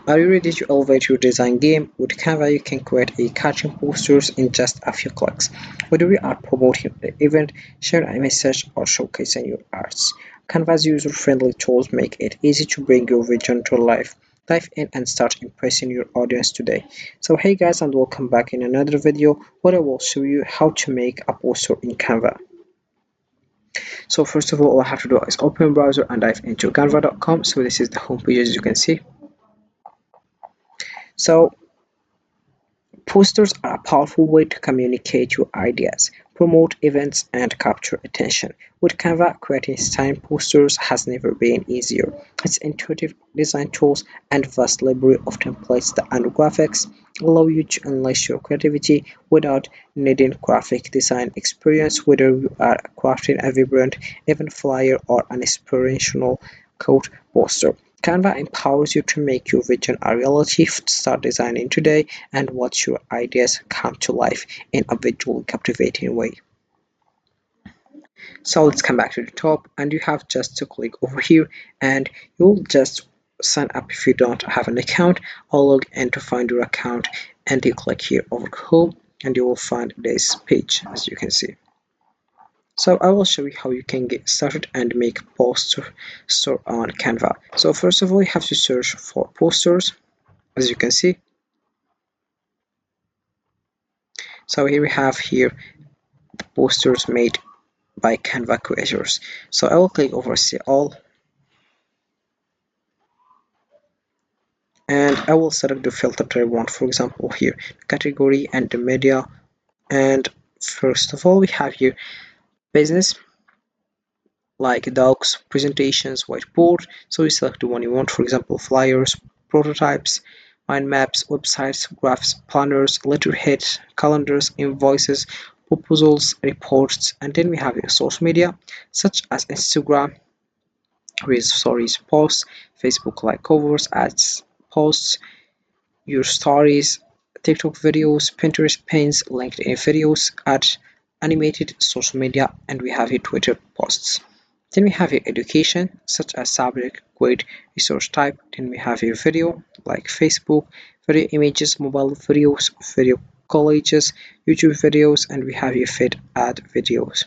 Are you ready to elevate your design game? With Canva, you can create a catching posters in just a few clicks. Whether you are promoting an event, sharing a message, or showcasing your arts, Canva's user-friendly tools make it easy to bring your vision to life. Dive in and start impressing your audience today. So hey guys, and welcome back in another video where I will show you how to make a poster in Canva. So first of all I have to do is open browser and dive into canva.com. So this is the homepage as you can see. So posters are a powerful way to communicate your ideas, promote events, and capture attention. With Canva, creating stunning posters has never been easier. Its intuitive design tools and vast library of templates and graphics allow you to unleash your creativity without needing graphic design experience, whether you are crafting a vibrant event flyer or an inspirational quote poster. Canva empowers you to make your vision a reality. Start designing today and watch your ideas come to life in a visually captivating way. So let's come back to the top, and you have just to click over here and you'll just sign up if you don't have an account, or log in to find your account, and you click here over home and you will find this page as you can see. So I will show you how you can get started and make a poster store on Canva. So first of all, you have to search for posters as you can see. So here we have here the posters made by Canva creators. So I will click over see all, and I will select the filter that I want, for example here category and the media. And first of all we have here business, like docs, presentations, whiteboard. So you select the one you want, for example flyers, prototypes, mind maps, websites, graphs, planners, letterheads, calendars, invoices, proposals, reports. And then we have your social media such as Instagram, reels, stories, posts, Facebook like covers, ads, posts, your stories, TikTok videos, Pinterest pins, LinkedIn videos, ads, animated social media, and we have your Twitter posts. Then we have your education, such as subject, grade, resource type. Then we have your video, like Facebook, video images, mobile videos, video colleges, YouTube videos, and we have your feed ad videos.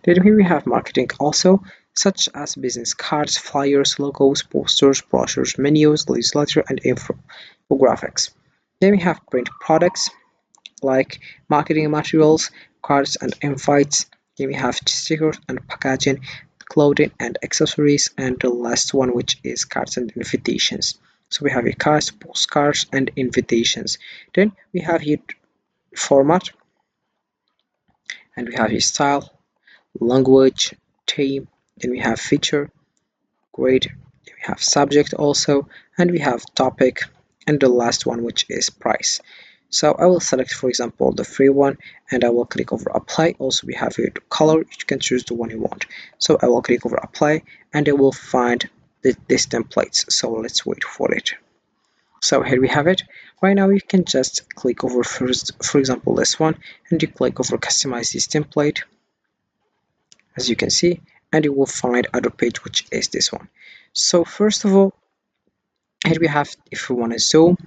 Then here we have marketing also, such as business cards, flyers, logos, posters, brochures, menus, newsletter, and infographics. Then we have print products like marketing materials, cards, and invites. Then we have stickers and packaging, clothing and accessories, and the last one, which is cards and invitations. So we have your cards, postcards, and invitations. Then we have your format, and we have your style, language, theme. Then we have feature, grade. Then we have subject also, and we have topic, and the last one, which is price. So I will select, for example, the free one, and I will click over apply. Also we have here the color, you can choose the one you want. So I will click over apply and I will find these templates. So let's wait for it. So here we have it. Right now you can just click over first, for example this one, and you click over customize this template as you can see, and you will find other page, which is this one. So first of all, here we have, if we want to zoom,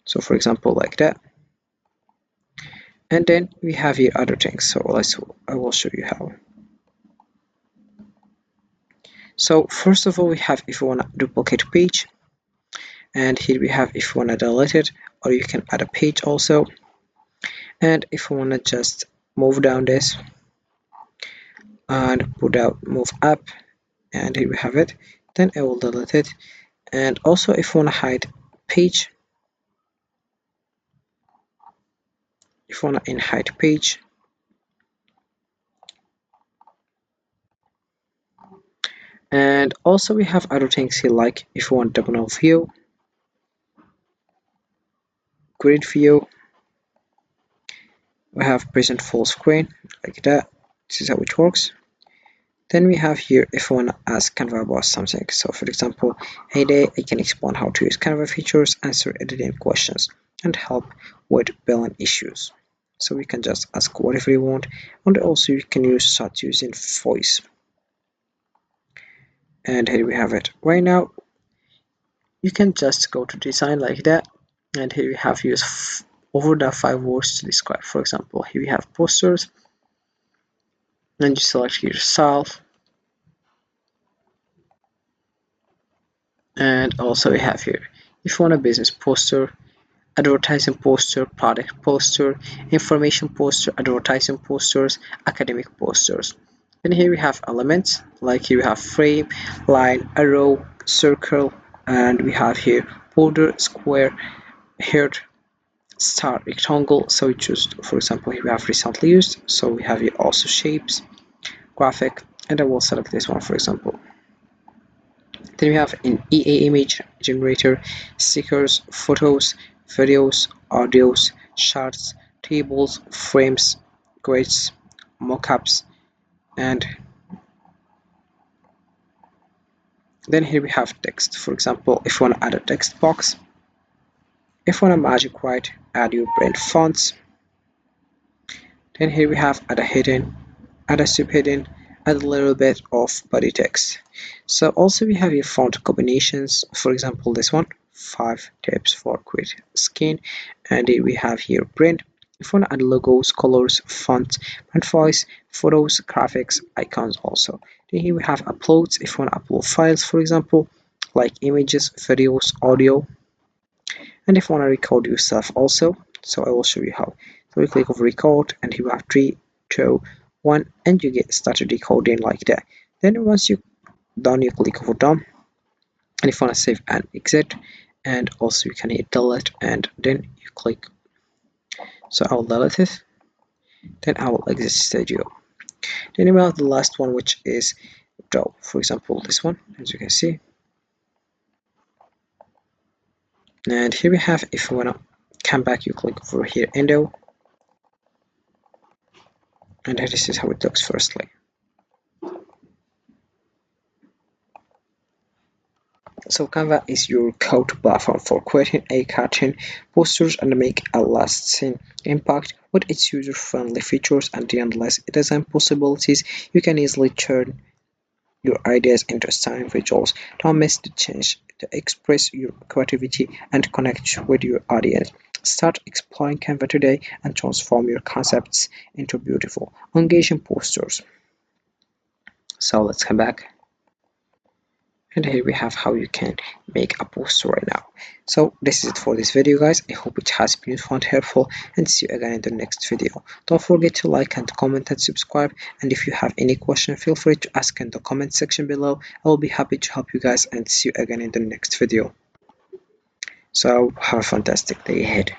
so for example like that, and then we have here other things. So I will show you how. So first of all we have, if you want to duplicate page, and here we have if you want to delete it, or you can add a page also. And if you want to just move down this and put out move up, and here we have it, then I will delete it. And also if you want to hide page, if you want to hide page, and also we have other things here, like if you want double view, grid view, we have present full screen like that. This is how it works. Then we have here if you want to ask Canva about something. So for example, hey there, I can explain how to use Canva features, answer editing questions, and help with billing issues. So we can just ask whatever you want, and also you can start using voice. And here we have it. Right now You can just go to design like that, and here we have use over the 5 words to describe. For example, here we have posters, and you select here yourself, and also we have here if you want a business poster, advertising poster, product poster, information poster, advertising posters, academic posters. And here we have elements, like here we have frame, line, arrow, circle, and we have here border, square, heart, star, rectangle. So we choose, for example, here we have recently used, so we have here also shapes, graphic, and I will select this one, for example. Then we have an EA image generator, stickers, photos, videos, audios, charts, tables, frames, grids, mockups, and then here we have text. For example, if you want to add a text box, if you want to magic write, add your brand fonts. Then here we have add a hidden, add a subheading, add a little bit of body text. So also we have your font combinations. For example, this one, 5 tips for great skin, and here we have here print. If you want to add logos, colors, fonts, print voice, photos, graphics, icons also. Then here we have uploads. If you want to upload files, for example, like images, videos, audio, and if you want to record yourself also, so I will show you how. So we click over record, and here we have 3, 2, 1, and you get started recording like that. Then once you done, you click over done, and if you want to save and exit, and also you can hit delete, and then you click. So I will delete it, then I will exit studio. Then we have the last one, which is draw. For example, this one, as you can see. And here we have, if you want to come back, you click over here endo, and this is how it looks firstly. So Canva is your go-to platform for creating a cartoon, posters, and make a lasting impact. With its user-friendly features and the endless design possibilities, you can easily turn your ideas into stunning visuals. Don't miss the chance to express your creativity and connect with your audience. Start exploring Canva today and transform your concepts into beautiful, engaging posters. So let's come back. And here we have how you can make a poster right now. So this is it for this video, guys. I hope it has been found helpful, and see you again in the next video. Don't forget to like and comment and subscribe, and if you have any question, feel free to ask in the comment section below. I will be happy to help you guys, and see you again in the next video. So have a fantastic day ahead.